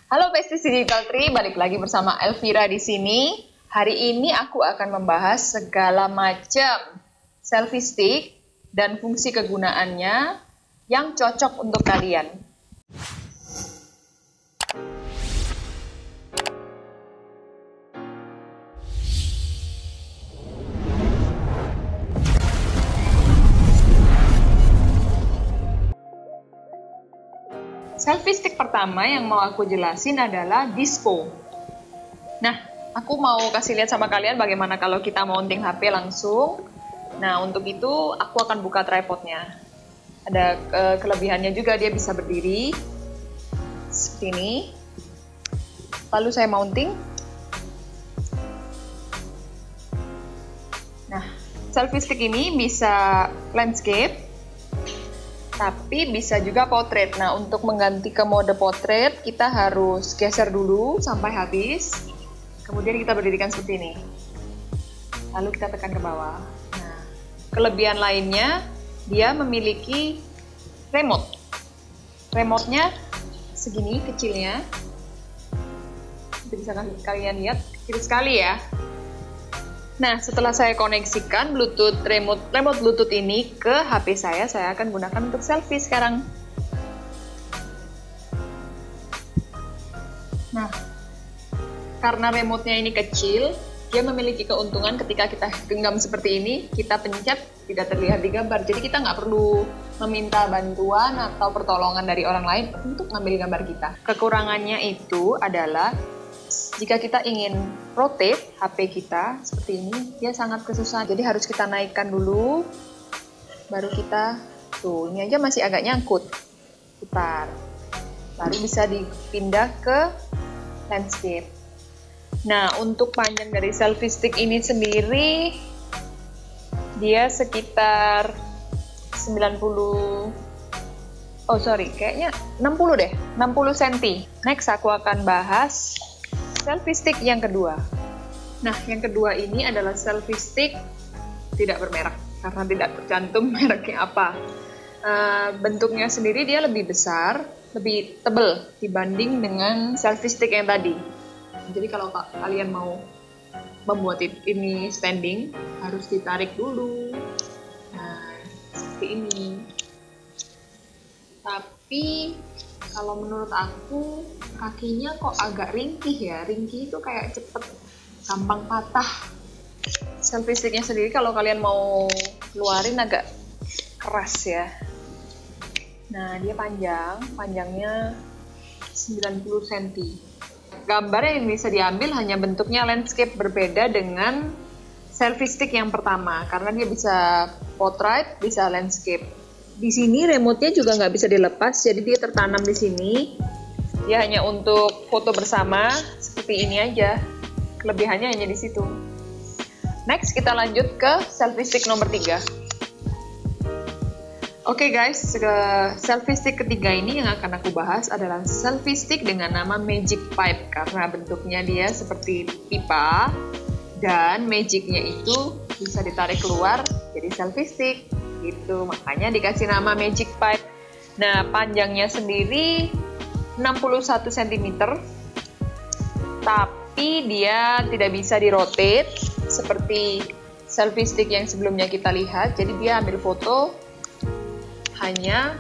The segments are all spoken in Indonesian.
Halo Besties Digital Tree, balik lagi bersama Elvira di sini. Hari ini aku akan membahas segala macam selfie stick dan fungsi kegunaannya yang cocok untuk kalian. Selfie stick pertama yang mau aku jelasin adalah Dispo. Nah, aku mau kasih lihat sama kalian bagaimana kalau kita mounting HP langsung. Nah, untuk itu aku akan buka tripodnya. Ada kelebihannya juga, dia bisa berdiri seperti ini. Lalu saya mounting. Nah, selfie stick ini bisa landscape, tapi bisa juga portrait. Nah, untuk mengganti ke mode portrait, kita harus geser dulu sampai habis. Kemudian kita berdirikan seperti ini. Lalu kita tekan ke bawah. Nah, kelebihan lainnya, dia memiliki remote. Remote-nya segini kecilnya. Bisa kalian lihat, kecil sekali ya. Nah, setelah saya koneksikan remote Bluetooth ini ke HP saya akan gunakan untuk selfie sekarang. Nah, karena remote-nya ini kecil, dia memiliki keuntungan ketika kita genggam seperti ini, kita pencet, tidak terlihat di gambar. Jadi kita nggak perlu meminta bantuan atau pertolongan dari orang lain untuk ngambil gambar kita. Kekurangannya itu adalah jika kita ingin rotate HP kita seperti ini, dia sangat kesusahan. Jadi harus kita naikkan dulu, baru kita, tuh ini aja masih agak nyangkut, putar. Baru bisa dipindah ke landscape. Nah, untuk panjang dari selfie stick ini sendiri, dia sekitar 60 deh, 60 cm. Next aku akan bahas selfie stick yang kedua. Nah, yang kedua ini adalah selfie stick tidak bermerek, karena tidak tercantum mereknya apa. Bentuknya sendiri dia lebih besar, lebih tebal dibanding dengan selfie stick yang tadi. Jadi kalau kalian mau membuat ini standing, harus ditarik dulu. Nah, seperti ini. Tapi kalau menurut aku, kakinya kok agak ringkih ya. Ringkih itu kayak cepet, gampang patah. Selfie sticknya sendiri kalau kalian mau keluarin agak keras ya. Nah, dia panjangnya 90 cm. Gambar yang bisa diambil hanya bentuknya landscape, berbeda dengan selfie stick yang pertama. Karena dia bisa portrait, bisa landscape. Di sini remote-nya juga nggak bisa dilepas, jadi dia tertanam di sini. Dia hanya untuk foto bersama, seperti ini aja. Kelebihannya hanya di situ. Next, kita lanjut ke selfie stick nomor 3. Oke guys, selfie stick ketiga ini yang akan aku bahas adalah selfie stick dengan nama Magic Pipe. Karena bentuknya dia seperti pipa, dan magicnya itu bisa ditarik keluar jadi selfie stick. Gitu, makanya dikasih nama Magic Pipe. Nah, panjangnya sendiri 61 cm, tapi dia tidak bisa di-rotate seperti selfie stick yang sebelumnya kita lihat. Jadi dia ambil foto hanya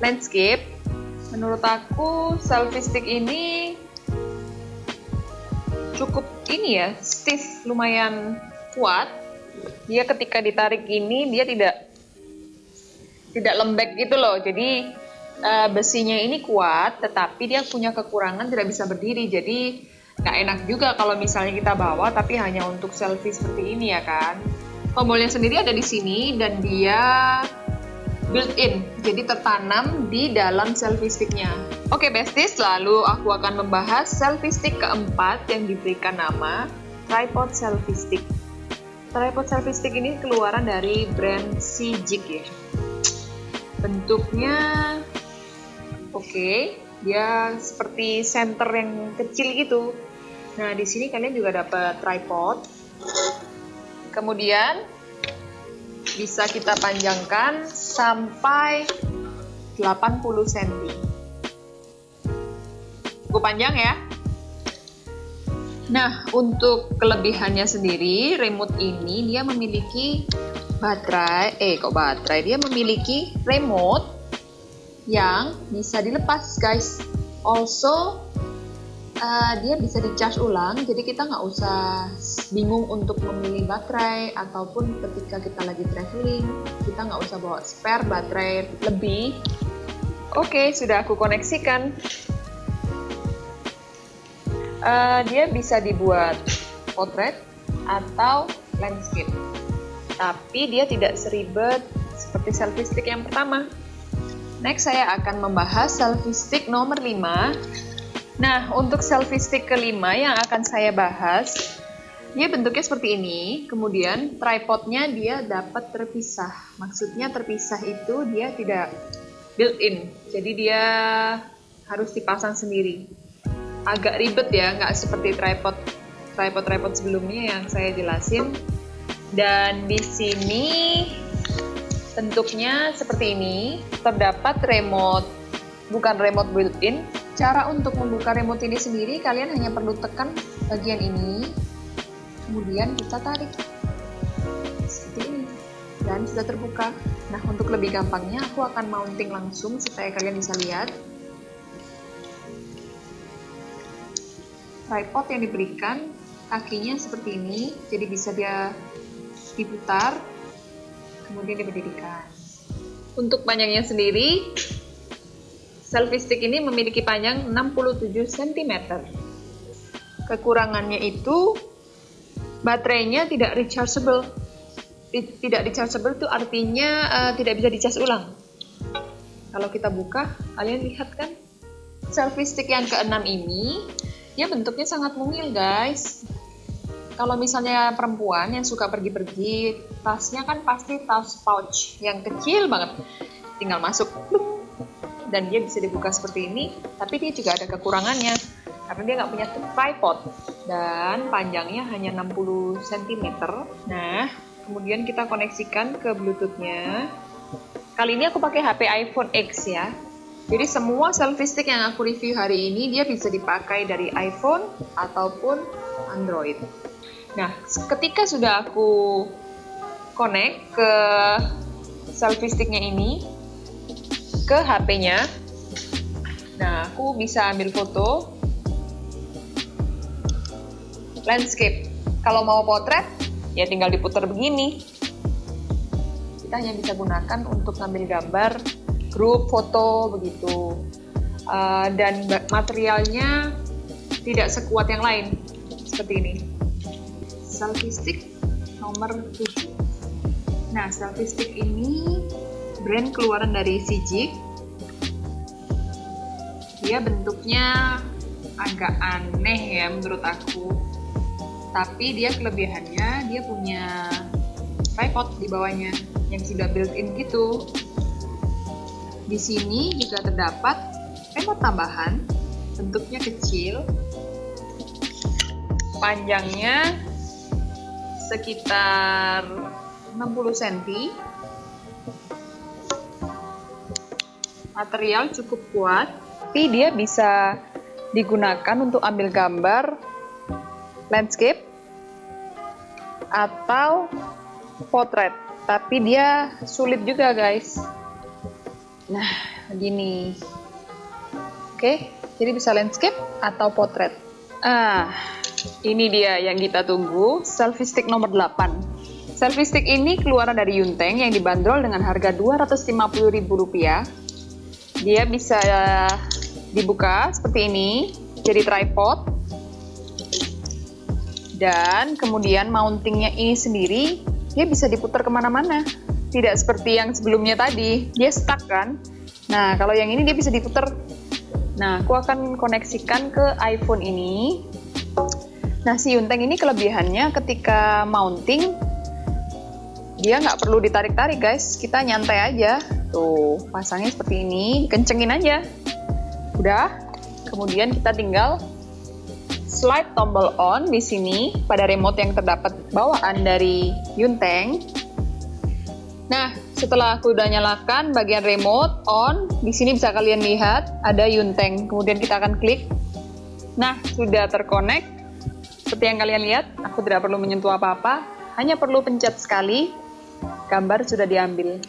landscape. Menurut aku selfie stick ini cukup stiff, lumayan kuat. Dia ketika ditarik ini dia tidak lembek gitu loh. Jadi besinya ini kuat, tetapi dia punya kekurangan tidak bisa berdiri. Jadi nggak enak juga kalau misalnya kita bawa tapi hanya untuk selfie seperti ini ya kan. Tombolnya sendiri ada di sini dan dia built-in, jadi tertanam di dalam selfie sticknya. Oke besties, lalu aku akan membahas selfie stick keempat yang diberikan nama tripod selfie stick. Tripod selfie stick ini keluaran dari brand Seagig ya. Bentuknya dia seperti center yang kecil gitu. Nah, di sini kalian juga dapat tripod. Kemudian bisa kita panjangkan sampai 80 cm. cukup panjang ya. Nah, untuk kelebihannya sendiri, remote ini dia memiliki dia memiliki remote yang bisa dilepas, guys. Also, dia bisa di-charge ulang, jadi kita nggak usah bingung untuk memilih baterai, ataupun ketika kita lagi traveling, kita nggak usah bawa spare baterai lebih. Oke, sudah aku koneksikan. Dia bisa dibuat portrait atau landscape, tapi dia tidak seribet seperti selfie stick yang pertama. Next, saya akan membahas selfie stick nomor 5. Nah, untuk selfie stick kelima yang akan saya bahas, dia bentuknya seperti ini. Kemudian tripodnya dia dapat terpisah. Maksudnya terpisah itu dia tidak built-in, jadi dia harus dipasang sendiri. Agak ribet ya, nggak seperti tripod sebelumnya yang saya jelasin. Dan di sini bentuknya seperti ini. Terdapat remote, bukan remote built-in. Cara untuk membuka remote ini sendiri, kalian hanya perlu tekan bagian ini, kemudian kita tarik seperti ini, dan sudah terbuka. Nah, untuk lebih gampangnya, aku akan mounting langsung supaya kalian bisa lihat. Tripod yang diberikan kakinya seperti ini, jadi bisa dia diputar, kemudian diberdirikan. Untuk panjangnya sendiri, selfie stick ini memiliki panjang 67 cm. Kekurangannya itu baterainya tidak rechargeable. Tidak rechargeable itu artinya tidak bisa dicas ulang. Kalau kita buka, kalian lihat kan? Selfie stick yang ke-6 ini, dia bentuknya sangat mungil, guys. Kalau misalnya perempuan yang suka pergi-pergi, tasnya kan pasti tas pouch yang kecil banget. Tinggal masuk, dan dia bisa dibuka seperti ini. Tapi dia juga ada kekurangannya, karena dia nggak punya tripod. Dan panjangnya hanya 60 cm. Nah, kemudian kita koneksikan ke Bluetooth-nya. Kali ini aku pakai HP iPhone X ya. Jadi semua selfie stick yang aku review hari ini dia bisa dipakai dari iPhone ataupun Android. Nah, ketika sudah aku connect ke selfie sticknya ini ke HP-nya, nah aku bisa ambil foto landscape. Kalau mau potret, ya tinggal diputar begini. Kita hanya bisa gunakan untuk ngambil gambar grup foto begitu, dan materialnya tidak sekuat yang lain seperti ini. Selfie stick nomor 7. Nah, selfie stick ini brand keluaran dari Sijik. Dia bentuknya agak aneh ya menurut aku, tapi dia kelebihannya dia punya tripod di bawahnya yang sudah built-in gitu. Di sini juga terdapat remote tambahan, bentuknya kecil, panjangnya sekitar 60 cm, material cukup kuat, tapi dia bisa digunakan untuk ambil gambar landscape atau potret, tapi dia sulit juga, guys. Nah, begini. Oke, jadi bisa landscape atau potret. Ini dia yang kita tunggu, selfie stick nomor 8. Selfie stick ini keluaran dari Yunteng yang dibanderol dengan harga Rp250.000. Dia bisa dibuka seperti ini, jadi tripod. Dan kemudian mountingnya ini sendiri, dia bisa diputar kemana-mana. Tidak seperti yang sebelumnya tadi, dia stuck kan. Nah, kalau yang ini dia bisa diputar. Nah, aku akan koneksikan ke iPhone ini. Nah, si Yunteng ini kelebihannya ketika mounting, dia nggak perlu ditarik-tarik, guys. Kita nyantai aja. Tuh, pasangnya seperti ini, kencengin aja. Udah, kemudian kita tinggal slide tombol on di sini pada remote yang terdapat bawaan dari Yunteng. Nah, setelah aku udah nyalakan bagian remote on, di sini bisa kalian lihat ada Yunteng. Kemudian kita akan klik Nah, sudah terkonek. Seperti yang kalian lihat, aku tidak perlu menyentuh apa-apa, hanya perlu pencet sekali, gambar sudah diambil.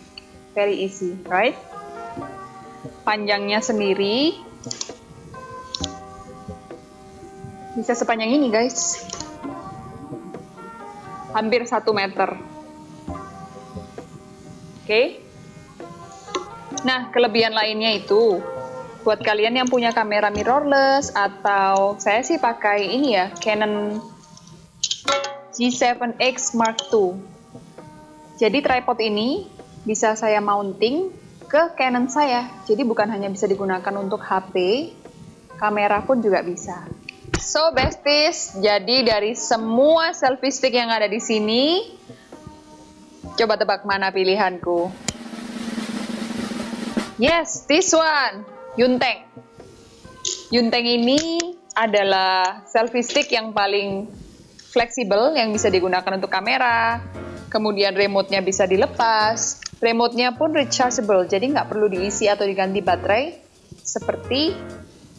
Very easy, right? Panjangnya sendiri bisa sepanjang ini, guys. Hampir 1 meter. Oke. Nah, kelebihan lainnya itu buat kalian yang punya kamera mirrorless, atau saya sih pakai ini ya, Canon G7X Mark II. Jadi tripod ini bisa saya mounting ke Canon saya. Jadi bukan hanya bisa digunakan untuk HP, kamera pun juga bisa. So besties, jadi dari semua selfie stick yang ada di sini, coba tebak mana pilihanku? Yes, this one. Yunteng. Yunteng ini adalah selfie stick yang paling fleksibel, yang bisa digunakan untuk kamera. Kemudian remote-nya bisa dilepas. Remote-nya pun rechargeable, jadi nggak perlu diisi atau diganti baterai seperti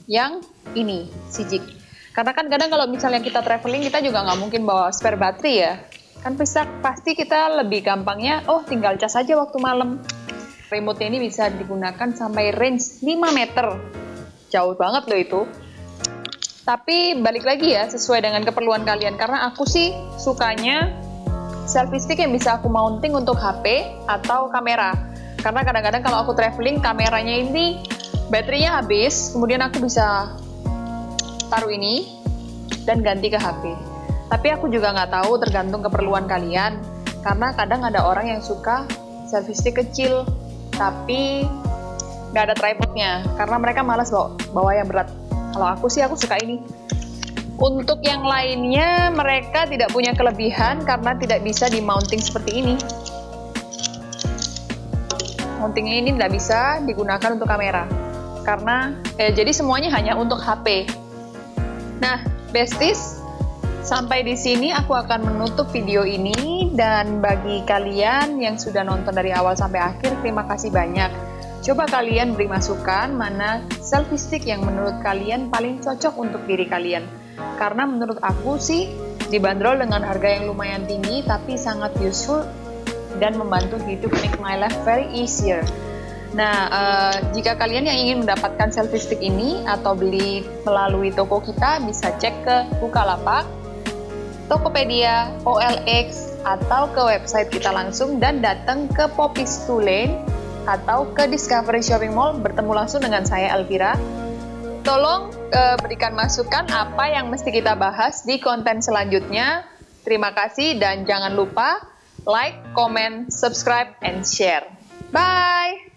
yang ini, Sijik. Karena kan kadang kalau misalnya kita traveling, kita juga nggak mungkin bawa spare baterai ya. Kan pasti kita lebih gampangnya, oh tinggal cas aja waktu malam. Remote ini bisa digunakan sampai range 5 meter. Jauh banget loh itu. Tapi balik lagi ya, sesuai dengan keperluan kalian. Karena aku sih sukanya selfie stick yang bisa aku mounting untuk HP atau kamera. Karena kadang-kadang kalau aku traveling, kameranya ini baterainya habis. Kemudian aku bisa taruh ini dan ganti ke HP. Tapi aku juga nggak tahu, tergantung keperluan kalian. Karena kadang ada orang yang suka selfie stick kecil, tapi nggak ada tripodnya, karena mereka malas bawa yang berat. Kalau aku sih, aku suka ini. Untuk yang lainnya, mereka tidak punya kelebihan karena tidak bisa di mounting seperti ini. Mountingnya ini tidak bisa digunakan untuk kamera, karena jadi semuanya hanya untuk HP. Nah, besties, sampai di sini aku akan menutup video ini, dan bagi kalian yang sudah nonton dari awal sampai akhir, terima kasih banyak. Coba kalian beri masukan mana selfie stick yang menurut kalian paling cocok untuk diri kalian. Karena menurut aku sih dibanderol dengan harga yang lumayan tinggi tapi sangat useful dan membantu hidup make my life very easier. Nah, jika kalian yang ingin mendapatkan selfie stick ini atau beli melalui toko kita, bisa cek ke Bukalapak, Tokopedia, OLX, atau ke website kita langsung dan datang ke Popis 2 Lane atau ke Discovery Shopping Mall, bertemu langsung dengan saya Elvira. Tolong berikan masukan apa yang mesti kita bahas di konten selanjutnya. Terima kasih dan jangan lupa like, comment, subscribe, and share. Bye!